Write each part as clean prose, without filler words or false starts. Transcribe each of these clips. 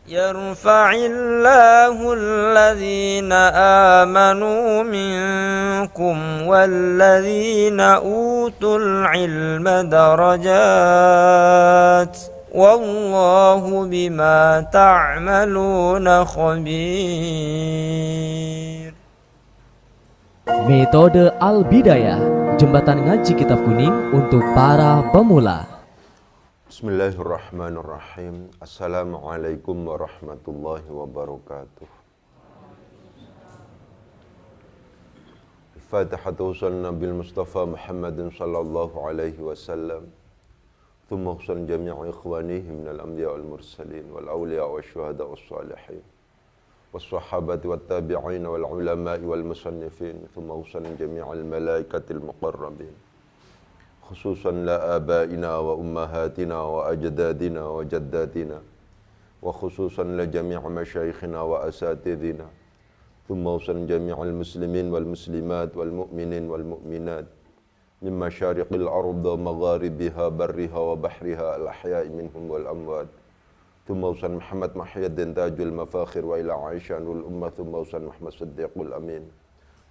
يرفع الله الذين آمنوا منكم والذين أوتوا العلم درجات والله بما تعملون خبير. Metode Al-Bidayah, jembatan ngaji kitab kuning untuk para pemula. Bismillahirrahmanirrahim. Assalamualaikum warahmatullahi wabarakatuh. Fatihatu usul Nabi Mustafa Muhammadin sallallahu alaihi wasallam. Thumma usul jami'a ikhwanihi minal anbiya wal mursalin wal awliya wal syuhada wal salihin was sahabati wat tabi'in wal ulama'i wal musannifin. Thumma usul jami'al malaikatil muqarrabin. Khususan la abaina wa ummahatina wa ajdadina wa jaddatina wa khususan la jami' masyayikhina wa asatidina thumma usan jami'al muslimin wal muslimat wal mu'minin wal mu'minat min masyariqil ard wa magharibiha barriha wa bahriha al ahya'i minhum wal amwat thumma usan Muhammad Muhyiddin tajul mafakhir wa ila aisyanul ummah thumma usan Muhammad Siddiqul Amin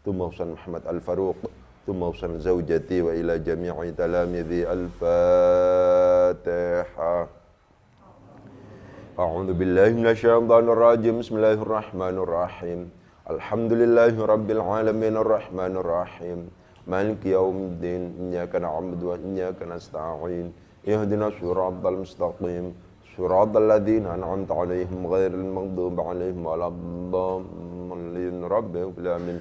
thumma usan Muhammad Al-Faruq ثم أوصل زوجتي وإلى جميع تلاميذي. الفاتحة. أعوذ بالله من الشيطان الرجيم. بسم الله الرحمن الرحيم. الحمد لله رب العالمين الرحمن الرحيم مالك يوم الدين إياك نعبد وإياك نستعين اهدنا الصراط المستقيم صراط الذين أنعمت عليهم غير المغضوب عليهم ولا الضالين. رب العالمين.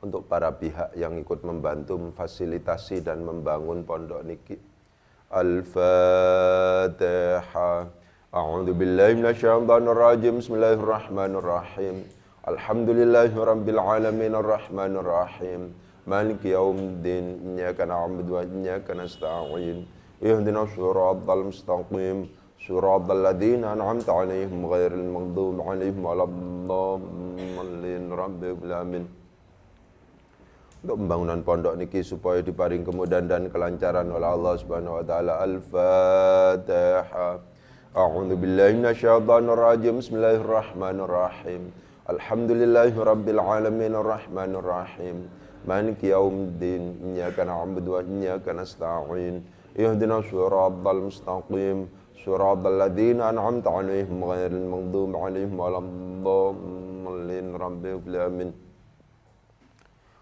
Untuk para pihak yang ikut membantu memfasilitasi dan membangun pondok niki. Al-Fatihah. A'udzu billahi minasyaitonir rajim. Bismillahirrahmanirrahim. Alhamdulillahirabbil alamin arrahmanir rahim. Maliki yaumiddin. Iyyaka na'budu wa iyyaka nasta'in. Ihdinas siratal mustaqim. Siratal ladzina an'amta 'alaihim ghairil maghdubi 'alaihim waladdallin. Rabbil alamin. Untuk pembangunan pondok niki supaya diparing kemudahan dan kelancaran oleh Allah Subhanahu wa taala. Al-Fatihah. A'udzu billahi minasyaitonir rajim. Bismillahirrahmanirrahim. Alhamdulillahirabbil alamin arrahmanir rahim. Maliki yaumiddin. Iyyaka na'budu wa iyyaka nasta'in. Ihdinas siratal mustaqim. Siratal ladzina an'amta 'alaihim ghairil maghdubi 'alaihim waladdallin. Rabbil alamin.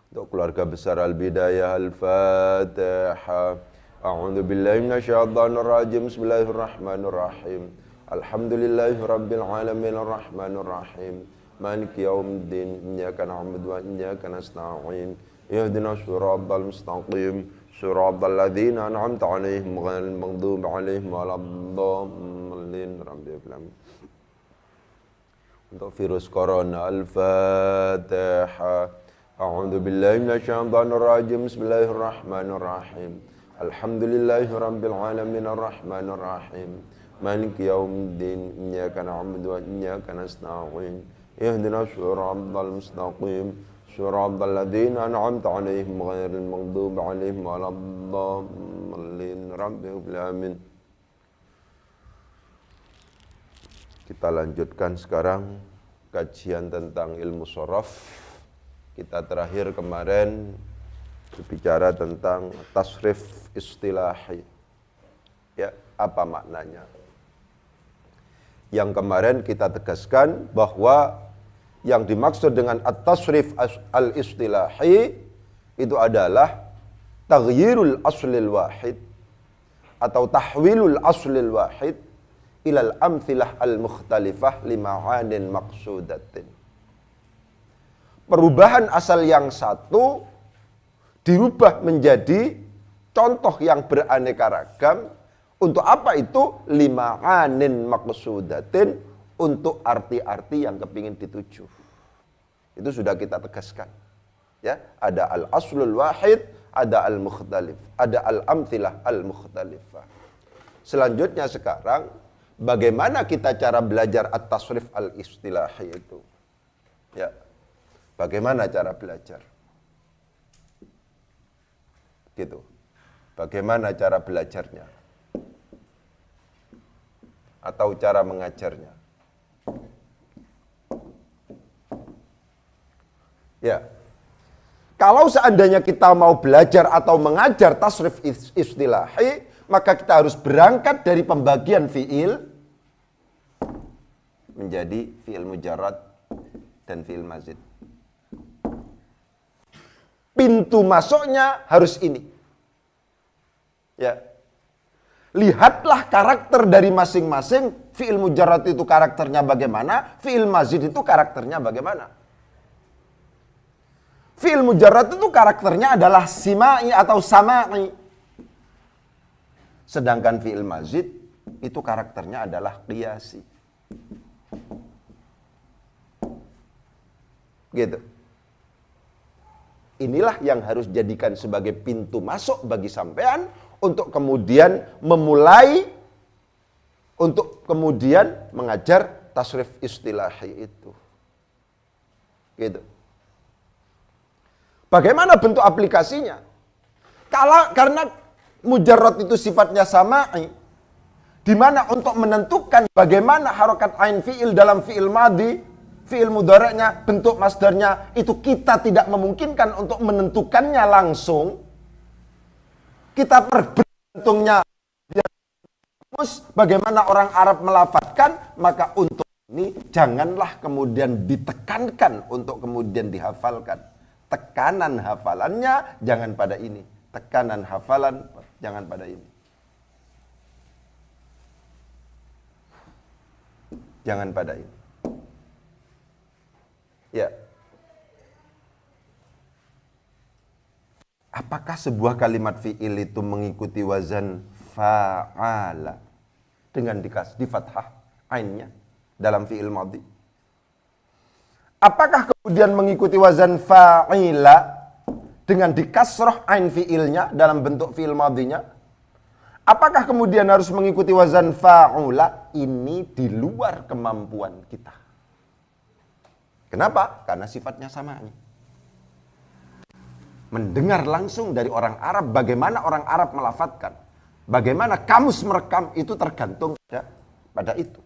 Untuk keluarga besar Al-Bidayah. Al-Fatihah. A'udzu billahi minasyaitonir rajim. Bismillahirrahmanirrahim. Alhamdulillahirabbil alamin arrahmanir rahim. Maliki yaumiddin. Iyyaka na'budu wa iyyaka nasta'in. Ihdinas siratal mustaqim. Siratal ladzina an'amta 'alaihim ghairil maghdubi 'alaihim waladdallin. Rabbil alamin. Untuk virus corona. Al-Fatihah. A'udzu billahi minasyaitonir rajim. Bismillahirrahmanirrahim. Alhamdulillahirabbil alamin arrahmanir rahim. Maliki yaumiddin. Iyyaka na'budu wa iyyaka nasta'in. Ihdinas siratal mustaqim. Siratal ladzina an'amta 'alaihim ghairil maghdubi 'alaihim waladdallin. Rabbil alamin. Kita lanjutkan sekarang kajian tentang ilmu sharaf. Kita terakhir kemarin berbicara tentang tasrif istilahi. Ya, apa maknanya? Yang kemarin kita tegaskan bahwa yang dimaksud dengan at-tasrif al-istilahi itu adalah taghyirul aslil wahid atau tahwilul aslil wahid ilal amthilah al-mukhtalifah lima'anin maqsudatin. Perubahan asal yang satu dirubah menjadi contoh yang beraneka ragam. Untuk apa itu? Lima'anin maqsudatin, untuk arti-arti yang kepingin dituju. Itu sudah kita tegaskan. Ya, ada al-aslul wahid, ada al-mukhtalif, ada al-amthilah al-mukhtalifah. Selanjutnya sekarang, bagaimana kita cara belajar at-tasrif al-istilahi itu? Ya. Bagaimana cara belajar? Gitu. Bagaimana cara belajarnya? atau cara mengajarnya. Ya. Kalau seandainya kita mau belajar atau mengajar tasrif istilahi, maka kita harus berangkat dari pembagian fi'il menjadi fi'il mujarrad dan fi'il mazid. Pintu masuknya harus ini. Ya. Lihatlah karakter dari masing-masing. Fi'il mujarrad itu karakternya bagaimana, fi'il mazid itu karakternya bagaimana. Fi'il mujarrad itu karakternya adalah simai atau samai. Sedangkan fi'il mazid itu karakternya adalah qiyasi. Gitu. Inilah yang harus jadikan sebagai pintu masuk bagi sampean untuk kemudian memulai, untuk kemudian mengajar tasrif istilahi itu. Gitu. Bagaimana bentuk aplikasinya? Karena mujarrad itu sifatnya samai, di mana untuk menentukan bagaimana harokat ain fi'il dalam fi'il madhi, fi'il mudhari'nya, bentuk masdarnya, itu kita tidak memungkinkan untuk menentukannya langsung. Kita berbentungnya bagaimana orang Arab melafadzkan, maka untuk ini janganlah kemudian ditekankan untuk kemudian dihafalkan. Tekanan hafalannya jangan pada ini. Tekanan hafalan jangan pada ini. Jangan pada ini. Ya. Apakah sebuah kalimat fi'il itu mengikuti wazan fa'ala dengan di fathah ainnya dalam fi'il madhi? Apakah kemudian mengikuti wazan fa'ila dengan di kasroh ain fi'ilnya dalam bentuk fi'il madhinya? Apakah kemudian harus mengikuti wazan fa'ula? Ini di luar kemampuan kita. Kenapa? Karena sifatnya sama. Mendengar langsung dari orang Arab, bagaimana orang Arab melafadzkan, bagaimana kamus merekam, itu tergantung pada itu.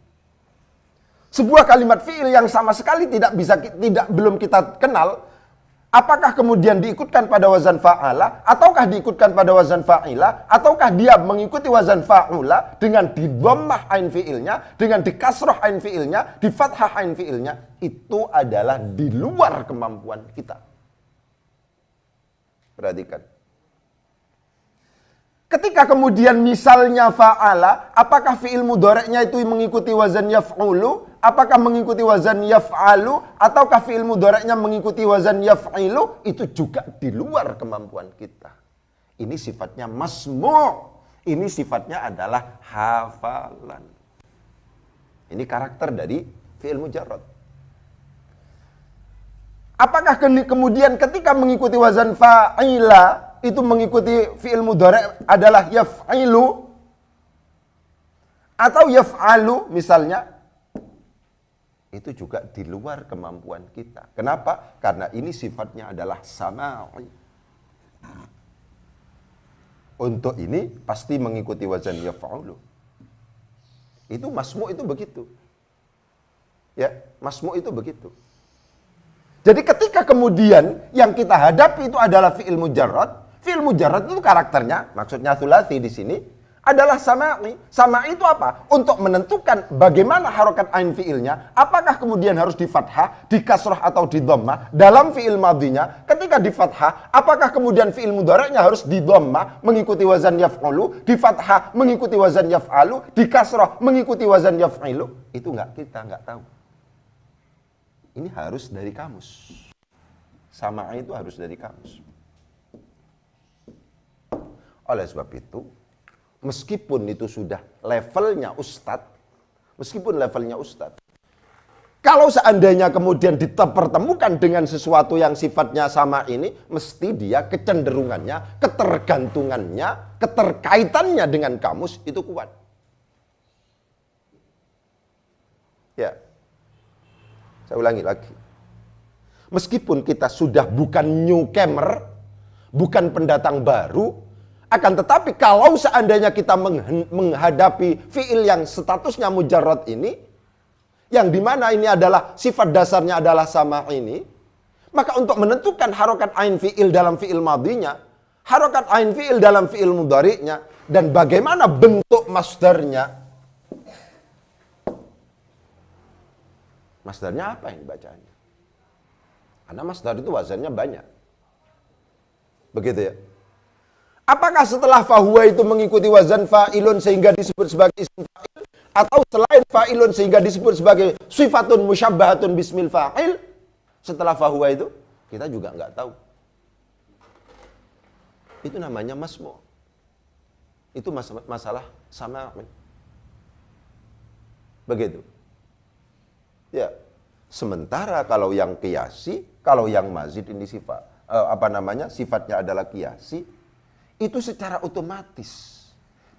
Sebuah kalimat fi'il yang sama sekali belum kita kenal, apakah kemudian diikutkan pada wazan fa'ala, ataukah diikutkan pada wazan fa'ila, ataukah dia mengikuti wazan fa'ula dengan di dhammah ain fi'ilnya, dengan di kasroh ain fi'ilnya, di fathah ain fi'ilnya, itu adalah di luar kemampuan kita. Perhatikan. Ketika kemudian misalnya fa'ala, apakah fi'il mudhari'nya itu mengikuti wazan yaf'ulu? Apakah mengikuti wazan yaf'alu? Ataukah fi'il mudhari'nya mengikuti wazan yaf'ilu? Itu juga di luar kemampuan kita. Ini sifatnya masmu'. Ini sifatnya adalah hafalan. Ini karakter dari fi'il mujarrad. Apakah kemudian ketika mengikuti wazan fa'ila, itu mengikuti fi'il mudhari' adalah yaf'ilu atau yaf'alu misalnya, itu juga di luar kemampuan kita. Kenapa? Karena ini sifatnya adalah sama'i. Untuk ini pasti mengikuti wazan yaf'alu. Itu masmu' itu begitu. Ya, masmu' itu begitu. Jadi ketika kemudian yang kita hadapi itu adalah fi'il mujarrad, fi'il mujarrad itu karakternya, maksudnya thulathi di sini, adalah sama'i. Sama'i itu apa? Untuk menentukan bagaimana harokat ain fi'ilnya, apakah kemudian harus di fathah, di kasrah atau di dhammah, dalam fi'il madhinya, ketika di fathah, apakah kemudian fi'il mudhari'nya harus di dhammah, mengikuti wazan yaf'ulu, di fathah, mengikuti wazan yaf'alu, di kasrah, mengikuti wazan yaf'ilu, itu kita nggak tahu. Ini harus dari kamus. Sama'i itu harus dari kamus. Oleh sebab itu, meskipun itu sudah levelnya ustadz, kalau seandainya kemudian dipertemukan dengan sesuatu yang sifatnya sama ini, mesti dia kecenderungannya, ketergantungannya, keterkaitannya dengan kamus itu kuat. Ya, saya ulangi lagi. Meskipun kita sudah bukan newcomer, bukan pendatang baru, Akan tetapi kalau seandainya kita menghadapi fi'il yang statusnya mujarrad ini, yang dimana ini adalah sifat dasarnya adalah sama ini, maka untuk menentukan harokat ain fi'il dalam fi'il madinya, harokat ain fi'il dalam fi'il mudhari'nya, dan bagaimana bentuk masdarnya. Masdarnya apa ini bacaannya? Karena masdar itu wazannya banyak. Begitu ya. Apakah setelah fahuwa itu mengikuti wazan fa'ilun sehingga disebut sebagai isim fa'il? Atau selain fa'ilun sehingga disebut sebagai sifatun musyabbahatun bismil fa'il? Setelah fahuwa itu, kita juga nggak tahu. Itu namanya masmu'. Itu masalah sama. Begitu. Ya. Sementara kalau yang qiyasi, kalau yang mazid ini sifatnya adalah qiyasi, itu secara otomatis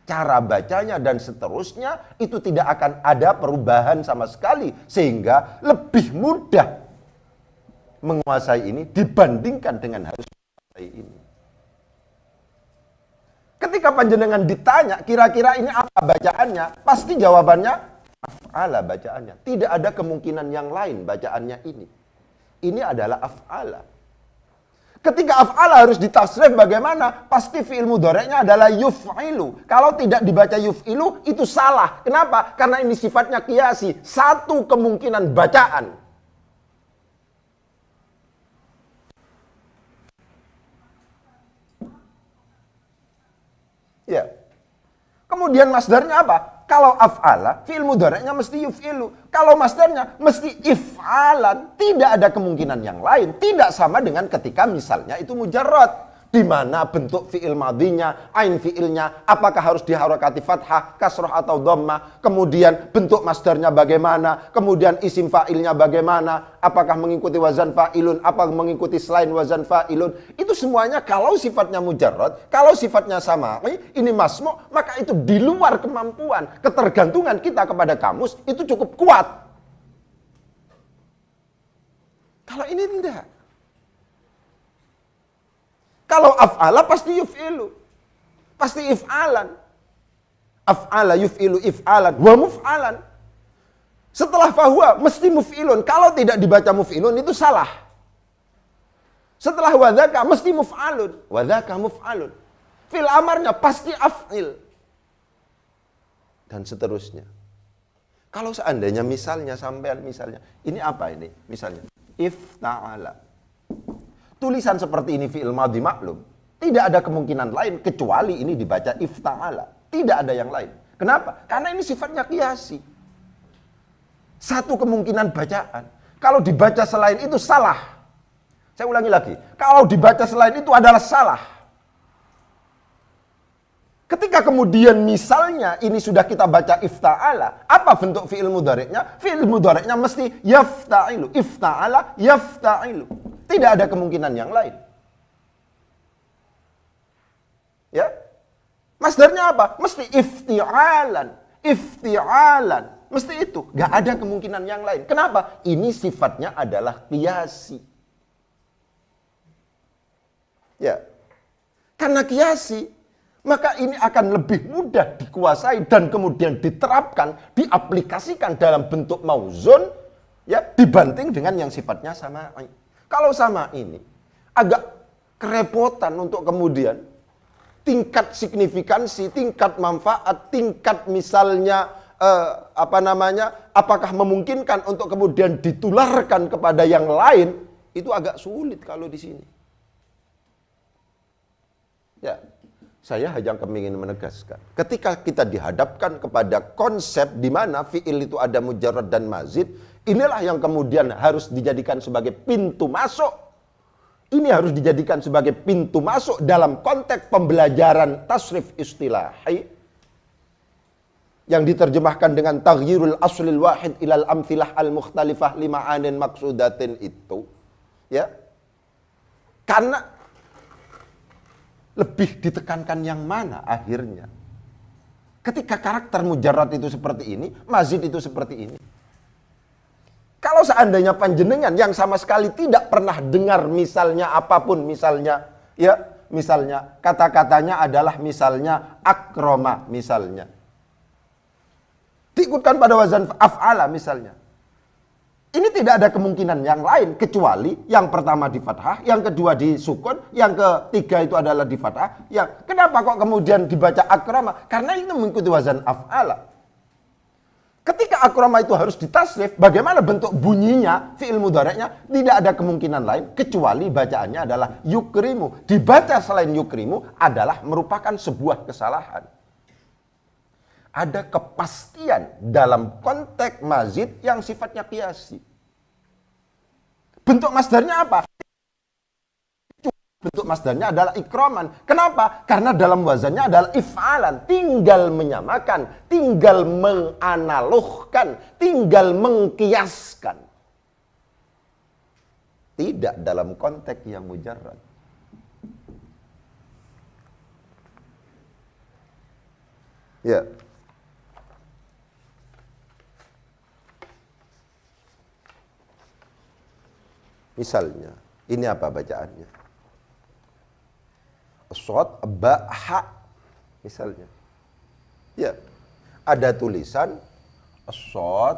cara bacanya dan seterusnya itu tidak akan ada perubahan sama sekali, sehingga lebih mudah menguasai ini dibandingkan dengan harus menguasai ini. Ketika panjenengan ditanya kira-kira ini apa bacaannya, pasti jawabannya af'ala bacaannya. Tidak ada kemungkinan yang lain bacaannya ini. Ini adalah af'ala. Ketika af'ala harus ditasrif bagaimana? Pasti fi'il mudhari'nya adalah yuf'ilu. Kalau tidak dibaca yuf'ilu, itu salah. Kenapa? Karena ini sifatnya qiyasi. Satu kemungkinan bacaan. Ya. Kemudian masdarnya apa? Kalau af'ala, fi'il mudhari'nya mesti yuf'ilu. Kalau masdarnya mesti if'alan. Tidak ada kemungkinan yang lain. Tidak sama dengan ketika misalnya itu mujarrad. Di mana bentuk fi'il madinya, ain fi'ilnya, apakah harus diharokati fathah, kasroh atau dhammah. Kemudian bentuk masdarnya bagaimana. Kemudian isim fa'ilnya bagaimana. Apakah mengikuti wazan fa'ilun, apakah mengikuti selain wazan fa'ilun. Itu semuanya kalau sifatnya mujarrad, kalau sifatnya sama'i, ini masmu', maka itu di luar kemampuan. Ketergantungan kita kepada kamus itu cukup kuat. Kalau ini tidak. Kalau af'ala pasti yuf'ilu. Pasti if'alan. Af'ala yuf'ilu if'alan wa muf'alan. Setelah fahuwa mesti muf'ilun. Kalau tidak dibaca muf'ilun itu salah. Setelah wadhaka mesti muf'alun. Wadhaka muf'alun. Fil amarnya pasti af'il. Dan seterusnya. Kalau seandainya misalnya sampean misalnya. Ini apa ini? Misalnya. Ifta'ala. Tulisan seperti ini fi'il madhi maklum. Tidak ada kemungkinan lain kecuali ini dibaca ifta'ala. Tidak ada yang lain. Kenapa? Karena ini sifatnya qiyasi. Satu kemungkinan bacaan. Kalau dibaca selain itu salah. Saya ulangi lagi. Kalau dibaca selain itu adalah salah. Ketika kemudian misalnya ini sudah kita baca ifta'ala. Apa bentuk fi'il mudhari'nya? Fi'il mudhari'nya mesti yafta'ilu. Ifta'ala yafta'ilu. Tidak ada kemungkinan yang lain. Ya. Masdarnya apa? Mesti ifti'alan. Ifti'alan. Mesti itu. Gak ada kemungkinan yang lain. Kenapa? Ini sifatnya adalah qiyasi. Ya. Karena qiyasi, maka ini akan lebih mudah dikuasai dan kemudian diterapkan, diaplikasikan dalam bentuk mauzun, ya, dibanding dengan yang sifatnya sama'i. Kalau sama ini agak kerepotan untuk kemudian tingkat signifikansi, tingkat manfaat, tingkat misalnya apakah memungkinkan untuk kemudian ditularkan kepada yang lain, itu agak sulit kalau di sini. Ya, saya hanya ingin menegaskan, ketika kita dihadapkan kepada konsep di mana fi'il itu ada mujarrad dan mazid, inilah yang kemudian harus dijadikan sebagai pintu masuk. Ini harus dijadikan sebagai pintu masuk dalam konteks pembelajaran tasrif istilahi yang diterjemahkan dengan taghyirul aslil wahid ilal amthilah al-mukhtalifah lima'anin maksudatin itu. Ya. Karena lebih ditekankan yang mana akhirnya? Ketika karakter mujarrad itu seperti ini, mazid itu seperti ini. Kalau seandainya panjenengan yang sama sekali tidak pernah dengar misalnya apapun, misalnya ya misalnya kata-katanya adalah misalnya akroma misalnya. Diikutkan pada wazan af'ala misalnya. Ini tidak ada kemungkinan yang lain kecuali yang pertama di fathah, yang kedua di sukun, yang ketiga itu adalah di fathah. Kenapa kok kemudian dibaca akrama? Karena itu mengikuti wazan af'ala. Ketika akrama itu harus ditasrif, bagaimana bentuk bunyinya, fi'il mudhari'nya, tidak ada kemungkinan lain kecuali bacaannya adalah yukrimu. Dibaca selain yukrimu adalah merupakan sebuah kesalahan. Ada kepastian dalam konteks mazid yang sifatnya qiyasi. Bentuk masdarnya apa? Bentuk masdarnya adalah ikraman. Kenapa? Karena dalam wazannya adalah if'alan. Tinggal menyamakan, tinggal menganalogkan, tinggal mengkiaskan. Tidak dalam konteks yang mujarrad. Ya. Misalnya, ini apa bacaannya? Shad, ba, ha. Misalnya. Ya. Ada tulisan shad,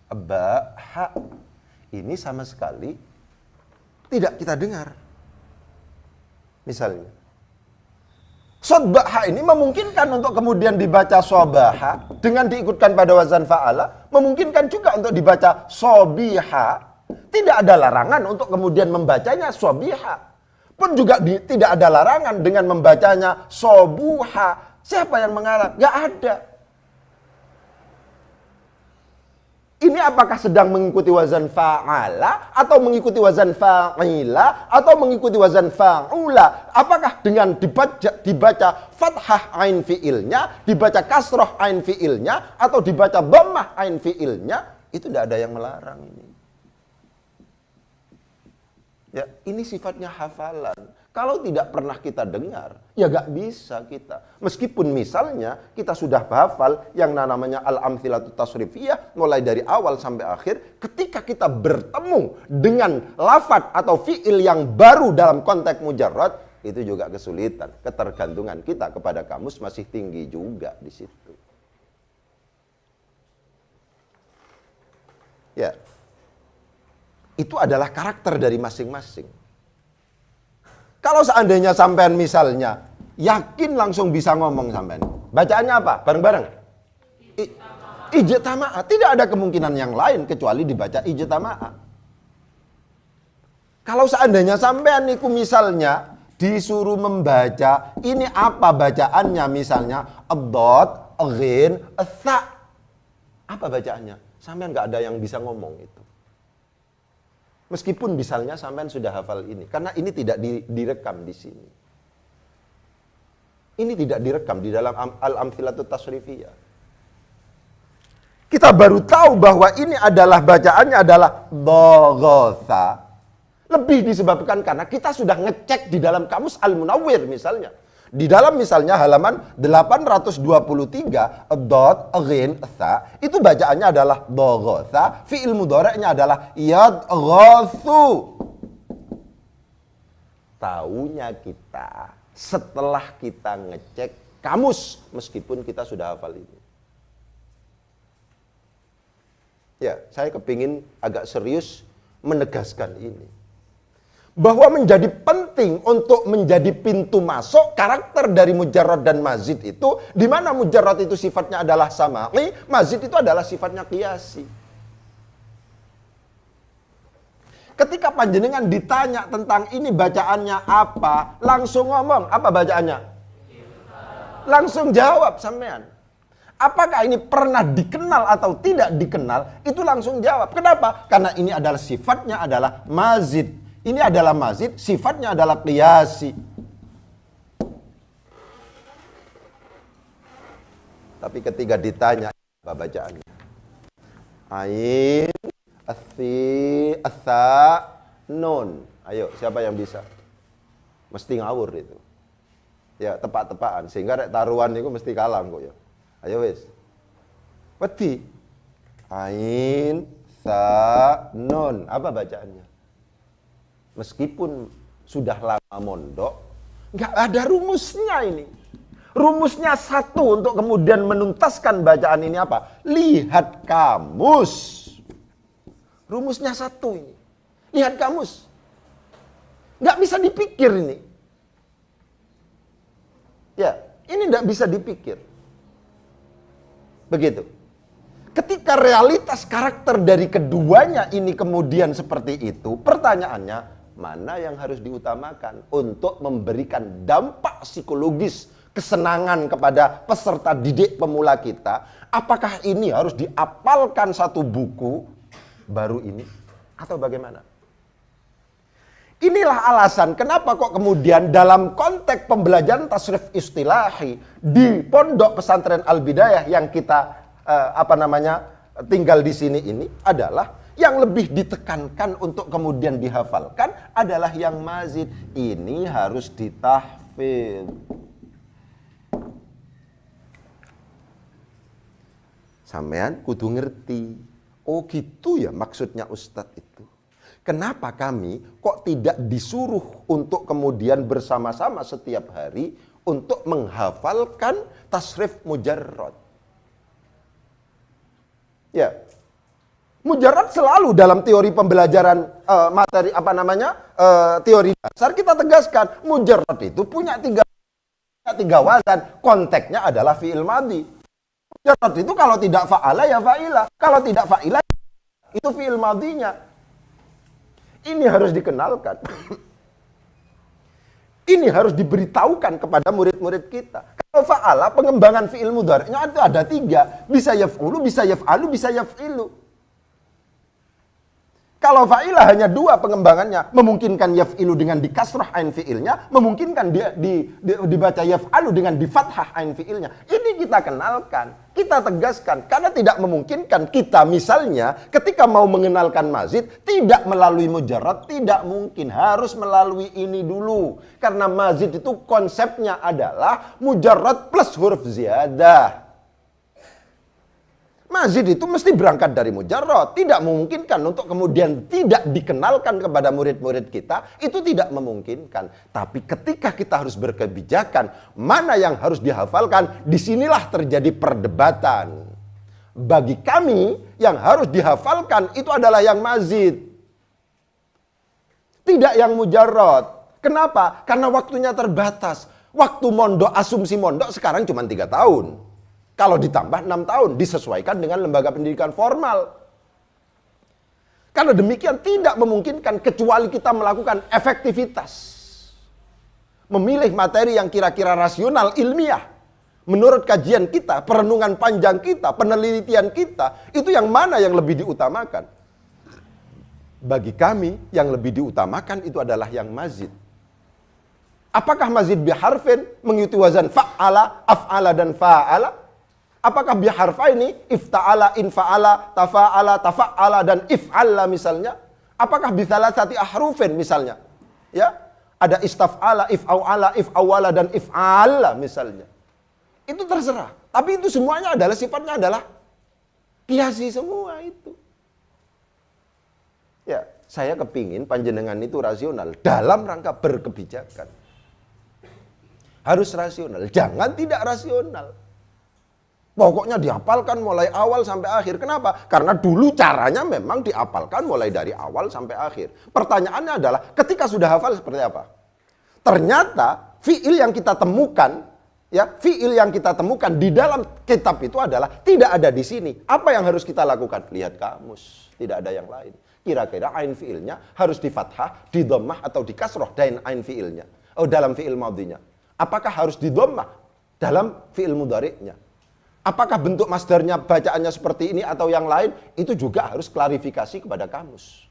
ba, ha. Ini sama sekali tidak kita dengar. Misalnya. Shad, ba, ha ini memungkinkan untuk kemudian dibaca sobaha dengan diikutkan pada wazan fa'ala. Memungkinkan juga untuk dibaca sobiha. Tidak ada larangan untuk kemudian membacanya sobiha. Pun juga tidak ada larangan dengan membacanya sobuha. Siapa yang mengarang? Gak ada. Ini apakah sedang mengikuti wazan fa'ala atau mengikuti wazan fa'ila atau mengikuti wazan fa'ula? Apakah dengan dibaca fathah ain fi'ilnya, dibaca kasroh ain fi'ilnya, atau dibaca dhammah ain fi'ilnya? Itu tidak ada yang melarang ini. Ya, ini sifatnya hafalan. Kalau tidak pernah kita dengar, ya gak bisa kita. Meskipun misalnya kita sudah hafal yang namanya al-amthilatu tasrifiyah, mulai dari awal sampai akhir, ketika kita bertemu dengan lafadz atau fi'il yang baru dalam konteks mujarrad, itu juga kesulitan. Ketergantungan kita kepada kamus masih tinggi juga di situ. Ya. Itu adalah karakter dari masing-masing. Kalau seandainya sampean misalnya yakin langsung bisa ngomong sampean, bacaannya apa? Bareng-bareng. Ijtama'a. Tidak ada kemungkinan yang lain kecuali dibaca ijtama'a. Kalau seandainya sampean niku misalnya disuruh membaca, ini apa bacaannya misalnya? Ad-dad, ghin, tha. Apa bacaannya? Sampean nggak ada yang bisa ngomong itu. Meskipun misalnya sampean sudah hafal ini. Karena ini tidak direkam di sini. Ini tidak direkam di dalam al-amthilatu tasrifiyah. Kita baru tahu bahwa ini adalah bacaannya adalah dhaghatha. Lebih disebabkan karena kita sudah ngecek di dalam kamus Al-Munawwir misalnya. Di dalam misalnya halaman 823 dot ghin tha itu bacaannya adalah dhaghatha, fi'il mudhari'nya adalah yadghathu. Taunya kita setelah kita ngecek kamus meskipun kita sudah hafal ini. Ya, saya kepingin agak serius menegaskan ini. Bahwa menjadi penting untuk menjadi pintu masuk karakter dari mujarrad dan mazid itu, di mana mujarrad itu sifatnya adalah sama'i, mazid itu adalah sifatnya qiyasi. Ketika panjenengan ditanya tentang ini bacaannya apa, langsung ngomong, apa bacaannya? Langsung jawab sampean. Apakah ini pernah dikenal atau tidak dikenal, itu langsung jawab. Kenapa? Karena ini adalah sifatnya adalah mazid. Ini adalah mazid, sifatnya adalah qiyasi. Tapi ketika ditanya apa bacaannya? Ain, athi, atha, nun. Ayo, siapa yang bisa? Mesti ngawur itu. Ya, tepak-tepakan. Sehingga rek taruhan itu mesti kalah kok ya. Ayo wis. Wedi. Ain, tha, nun. Apa bacaannya? Meskipun sudah lama mondok, Nggak ada rumusnya ini. Rumusnya satu untuk kemudian menuntaskan bacaan ini apa? Lihat kamus. Rumusnya satu ini. Lihat kamus. Nggak bisa dipikir ini. Ya, ini nggak bisa dipikir. Begitu. Ketika realitas karakter dari keduanya ini kemudian seperti itu, pertanyaannya, mana yang harus diutamakan untuk memberikan dampak psikologis kesenangan kepada peserta didik pemula kita? Apakah ini harus diapalkan satu buku baru ini atau bagaimana? Inilah alasan kenapa kok kemudian dalam konteks pembelajaran tasrif istilahi di Pondok Pesantren Al-Bidayah yang kita tinggal di sini ini adalah yang lebih ditekankan untuk kemudian dihafalkan adalah yang mazid. Ini harus ditahfidz. Sampean kudu ngerti. Oh gitu ya maksudnya Ustadz itu. Kenapa kami kok tidak disuruh untuk kemudian bersama-sama setiap hari untuk menghafalkan tasrif mujarrad? Ya, mujarrad selalu dalam teori pembelajaran teori dasar kita tegaskan mujarrad itu punya tiga wazan. Konteksnya adalah fi'il madhi. Mujarrad itu kalau tidak fa'ala ya fa'ila, kalau tidak fa'ila itu fi'il madhinya. Ini harus dikenalkan. Ini harus diberitahukan kepada murid-murid kita. Kalau fa'ala, pengembangan fi'il mudhari'nya itu ada 3. Bisa yaf'ulu, bisa yaf'alu, bisa yaf'ilu. Kalau fa'ila hanya 2 pengembangannya. Memungkinkan yaf'ilu dengan dikasrah ain fi'ilnya. Memungkinkan dibaca yaf'alu dengan difathah ain fi'ilnya. Ini kita kenalkan. Kita tegaskan. Karena tidak memungkinkan kita misalnya ketika mau mengenalkan mazid. Tidak melalui mujarrad. Tidak mungkin. Harus melalui ini dulu. Karena mazid itu konsepnya adalah mujarrad plus huruf ziyadah. Mazid itu mesti berangkat dari mujarrad. Tidak memungkinkan untuk kemudian tidak dikenalkan kepada murid-murid kita. Itu tidak memungkinkan. Tapi ketika kita harus berkebijakan, mana yang harus dihafalkan, disinilah terjadi perdebatan. Bagi kami, yang harus dihafalkan itu adalah yang mazid. Tidak yang mujarrad. Kenapa? Karena waktunya terbatas. Waktu mondok, asumsi mondok sekarang cuma 3 tahun. Kalau ditambah 6 tahun, disesuaikan dengan lembaga pendidikan formal. Karena demikian tidak memungkinkan kecuali kita melakukan efektivitas. Memilih materi yang kira-kira rasional, ilmiah. Menurut kajian kita, perenungan panjang kita, penelitian kita, itu yang mana yang lebih diutamakan? Bagi kami, yang lebih diutamakan itu adalah yang mazid. Apakah mazid biharfin mengikuti wazan fa'ala, af'ala, dan fa'ala? Apakah biharfa ini ifta'ala, infa'ala, tafa'ala, tafa'ala, dan if'alla misalnya? Apakah bisalasati ahrufin misalnya? Ya, ada istaf'ala, if'awala, if'awala, dan if'alla misalnya. Itu terserah. Tapi itu semuanya adalah sifatnya adalah kiasi semua itu. Ya, saya kepingin panjenengan itu rasional dalam rangka berkebijakan. Harus rasional, jangan tidak rasional. Pokoknya dihafalkan mulai awal sampai akhir. Kenapa? Karena dulu caranya memang dihafalkan mulai dari awal sampai akhir. Pertanyaannya adalah ketika sudah hafal seperti apa? Ternyata fiil yang kita temukan, ya, fiil yang kita temukan di dalam kitab itu adalah tidak ada di sini. Apa yang harus kita lakukan? Lihat kamus, tidak ada yang lain. Kira-kira ain fiilnya harus di fathah, di dhammah, atau di kasroh dan ain fiilnya. Oh, dalam fiil madhinya. Apakah harus di dhammah dalam fiil mudhari'nya? Apakah bentuk masdarnya bacaannya seperti ini atau yang lain? Itu juga harus klarifikasi kepada kamus.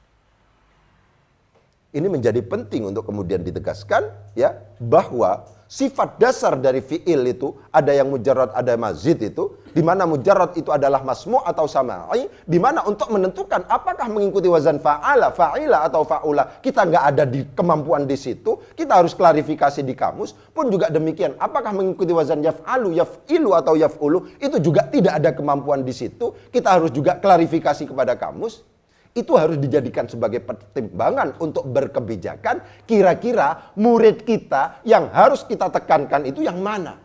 Ini menjadi penting untuk kemudian ditegaskan, ya, bahwa sifat dasar dari fi'il itu ada yang mujarrad, ada mazid itu, di mana mujarrad itu adalah masmu' atau sama'i, di mana untuk menentukan apakah mengikuti wazan fa'ala, fa'ila, atau fa'ula, kita nggak ada di kemampuan di situ, kita harus klarifikasi di kamus. Pun juga demikian, apakah mengikuti wazan yaf'alu, yaf'ilu, atau yaf'ulu, itu juga tidak ada kemampuan di situ, kita harus juga klarifikasi kepada kamus. Itu harus dijadikan sebagai pertimbangan untuk berkebijakan. Kira-kira murid kita yang harus kita tekankan itu yang mana?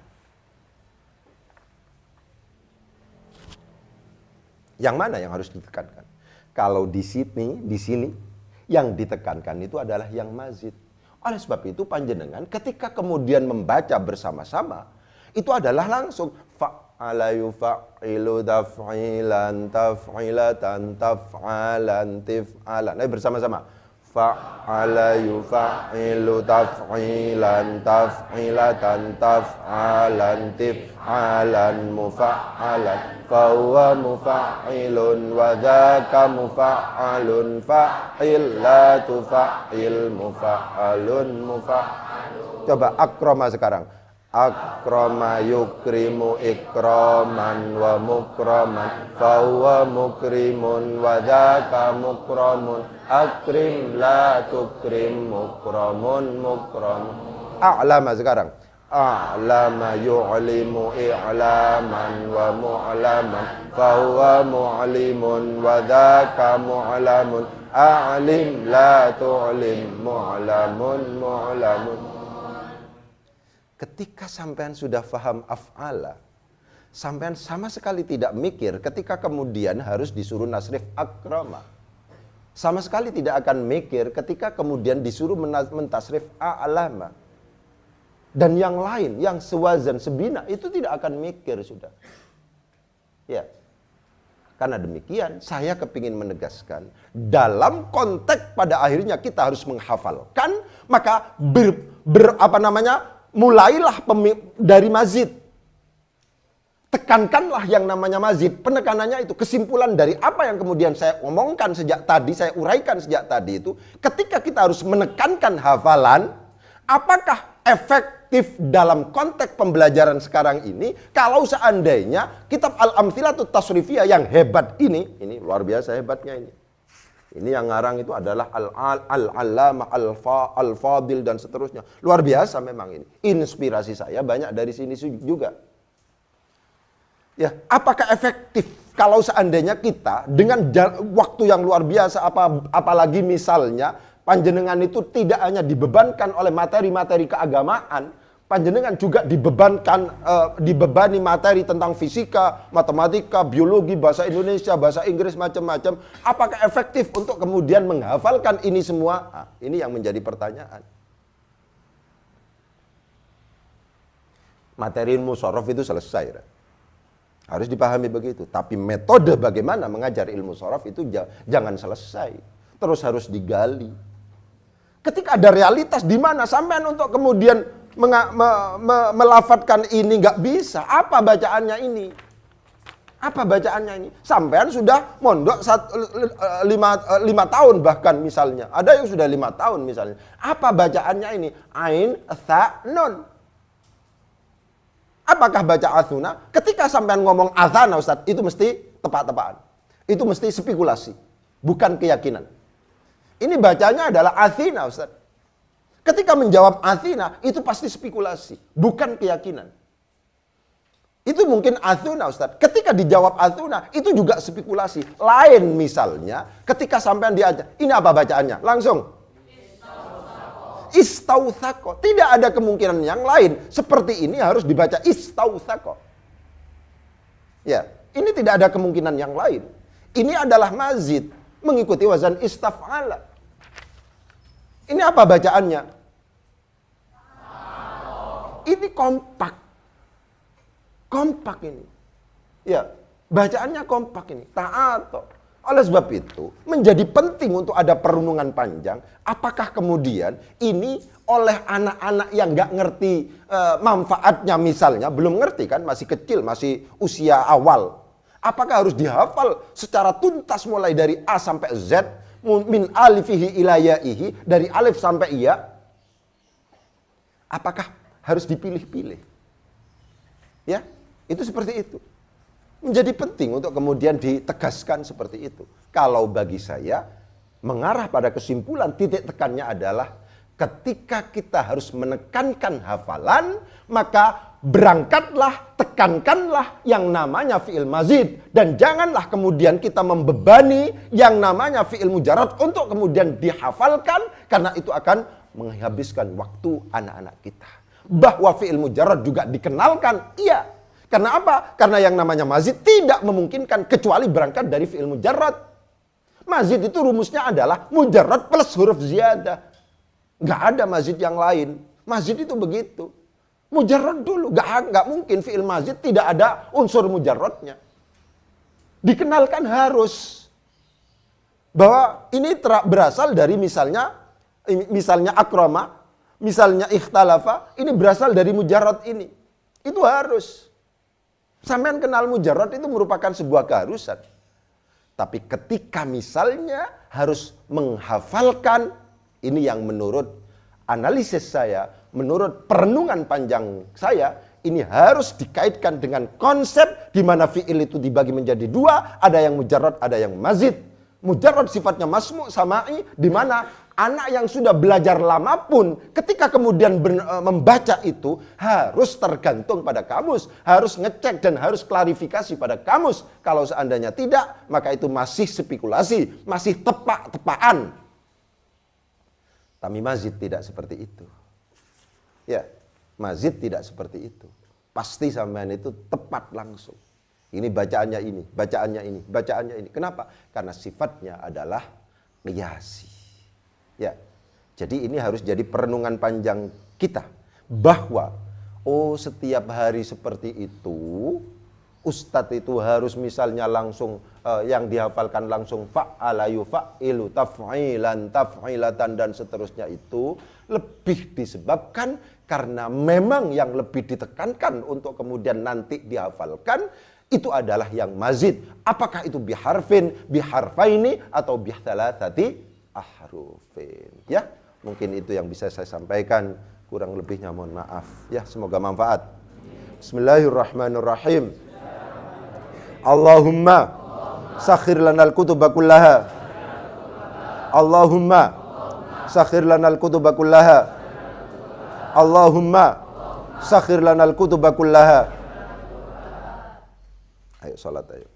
Yang mana yang harus ditekankan? Kalau di sini yang ditekankan itu adalah yang mazid. Oleh sebab itu panjenengan ketika kemudian membaca bersama-sama, itu adalah langsung fa'ala yufa'ilu taf'ilan taf'ilatan taf'alan tif'alan. Ayo bersama-sama. Fa'ala yufa'ilu taf'ilan taf'ilatan taf'alan tif'alan mufa'alan fahuwa mufa'ilun wa dhaka mufa'alun fa'il la tufa'il mufa'alun mufa'alun. Coba akrama sekarang. Akrama yukrimu ikraman wa mukraman fahuwa mukrimun wa dhaka mukramun akrim la tukrim mukramun mukramun. A'lama sekarang. A'lama yu'limu i'laman wa mu'laman fahuwa mu'limun wa dhaka mu'lamun a'lim la tu'lim mu'lamun mu'lamun. Ketika sampean sudah faham af'ala, sampean sama sekali tidak mikir ketika kemudian harus disuruh nasrif akrama. Sama sekali tidak akan mikir ketika kemudian disuruh mentasrif a'lama. Dan yang lain, yang sewazan, sebina, itu tidak akan mikir sudah. Ya. Karena demikian, saya kepingin menegaskan, dalam konteks pada akhirnya kita harus menghafalkan, maka mulailah dari mazid. Tekankanlah yang namanya mazid. Penekanannya itu kesimpulan dari apa yang kemudian saya omongkan sejak tadi, saya uraikan sejak tadi itu. Ketika kita harus menekankan hafalan, apakah efektif dalam konteks pembelajaran sekarang ini kalau seandainya kitab Al-Amthilatut Tasrifiyah yang hebat ini luar biasa hebatnya ini. Ini yang ngarang itu adalah Al-Allamah Al-Fadil dan seterusnya. Luar biasa memang ini. Inspirasi saya banyak dari sini juga. Ya, apakah efektif kalau seandainya kita dengan waktu yang luar biasa, apalagi misalnya panjenengan itu tidak hanya dibebankan oleh materi-materi keagamaan, panjenengan juga dibebani materi tentang fisika, matematika, biologi, bahasa Indonesia, bahasa Inggris, macam-macam. Apakah efektif untuk kemudian menghafalkan ini semua? Nah, ini yang menjadi pertanyaan. Materi ilmu shorof itu selesai. Harus dipahami begitu. Tapi metode bagaimana mengajar ilmu shorof itu jangan selesai. Terus harus digali. Ketika ada realitas di mana sampean untuk kemudian melafatkan ini nggak bisa. Apa bacaannya ini? Apa bacaannya ini? Sampean sudah mondok 5 tahun bahkan misalnya. Ada yang sudah 5 tahun misalnya. Apa bacaannya ini? Ain, tha, nun. Apakah baca athuna? Ketika sampean ngomong athana Ustaz, itu mesti tepat-tepaan. Itu mesti spekulasi, bukan keyakinan. Ini bacanya adalah athina Ustaz. Ketika menjawab athina, itu pasti spekulasi, bukan keyakinan. Itu mungkin athuna Ustaz. Ketika dijawab athuna, itu juga spekulasi. Lain misalnya, ketika sampean diajak, ini apa bacaannya? Langsung. Istauthako. Tidak ada kemungkinan yang lain. Seperti ini harus dibaca istauthako. Ya, ini tidak ada kemungkinan yang lain. Ini adalah mazid. Mengikuti wazan istaf'ala. Ini apa bacaannya? Ini kompak. Kompak ini. Ya, bacaannya kompak ini. Ta'ato. Oleh sebab itu, menjadi penting untuk ada perenungan panjang. Apakah kemudian ini oleh anak-anak yang nggak ngerti manfaatnya misalnya, belum ngerti kan, masih kecil, masih usia awal. Apakah harus dihafal secara tuntas mulai dari A sampai Z, min alifihi ila ya'ihi, dari alif sampai iya? Apakah harus dipilih-pilih? Ya, itu seperti itu. Menjadi penting untuk kemudian ditegaskan seperti itu. Kalau bagi saya, mengarah pada kesimpulan titik tekannya adalah ketika kita harus menekankan hafalan, maka berangkatlah, tekankanlah yang namanya fi'il mazid. Dan janganlah kemudian kita membebani yang namanya fi'il mujarrad untuk kemudian dihafalkan, karena itu akan menghabiskan waktu anak-anak kita. Bahwa fi'il mujarrad juga dikenalkan, iya. Karena apa? Karena yang namanya mazid tidak memungkinkan kecuali berangkat dari fi'il mujarrad. Mazid itu rumusnya adalah mujarrad plus huruf ziyadah. Nggak ada mazid yang lain. Mazid itu begitu. Mujarrad dulu, nggak mungkin fi'il mazid tidak ada unsur mujarradnya. Dikenalkan harus bahwa ini berasal dari misalnya akrama, misalnya ikhtalafa, ini berasal dari mujarrad ini. Itu harus. Sampean kenal mujarrad itu merupakan sebuah keharusan. Tapi ketika misalnya harus menghafalkan, ini yang menurut analisis saya, menurut perenungan panjang saya, ini harus dikaitkan dengan konsep di mana fi'il itu dibagi menjadi dua, ada yang mujarrad, ada yang mazid. Mujarrad sifatnya masmu' sama'i, di mana anak yang sudah belajar lama pun ketika kemudian membaca itu harus tergantung pada kamus, harus ngecek dan harus klarifikasi pada kamus. Kalau seandainya tidak, maka itu masih spekulasi, masih tepak-tepaan. Tapi mazid tidak seperti itu. Ya, mazid tidak seperti itu. Pasti sampean itu tepat langsung. Ini bacaannya ini, bacaannya ini, bacaannya ini. Kenapa? Karena sifatnya adalah qiyasi. Ya. Jadi ini harus jadi perenungan panjang kita bahwa setiap hari seperti itu ustadz itu harus misalnya langsung yang dihafalkan langsung fa'ala yufa'ilu taf'ilan taf'ilatan dan seterusnya, itu lebih disebabkan karena memang yang lebih ditekankan untuk kemudian nanti dihafalkan itu adalah yang mazid. Apakah itu biharfin, biharfaini atau bithalathati ahrufin. Ya, mungkin itu yang bisa saya sampaikan, kurang lebihnya mohon maaf. Ya, semoga manfaat. Bismillahirrahmanirrahim. Allahumma sakhir lanal kutuba kullaha. Allahumma sakhir lanal kutuba kullaha. Allahumma sakhir lanal kutuba kullaha. Ayo salat ayo.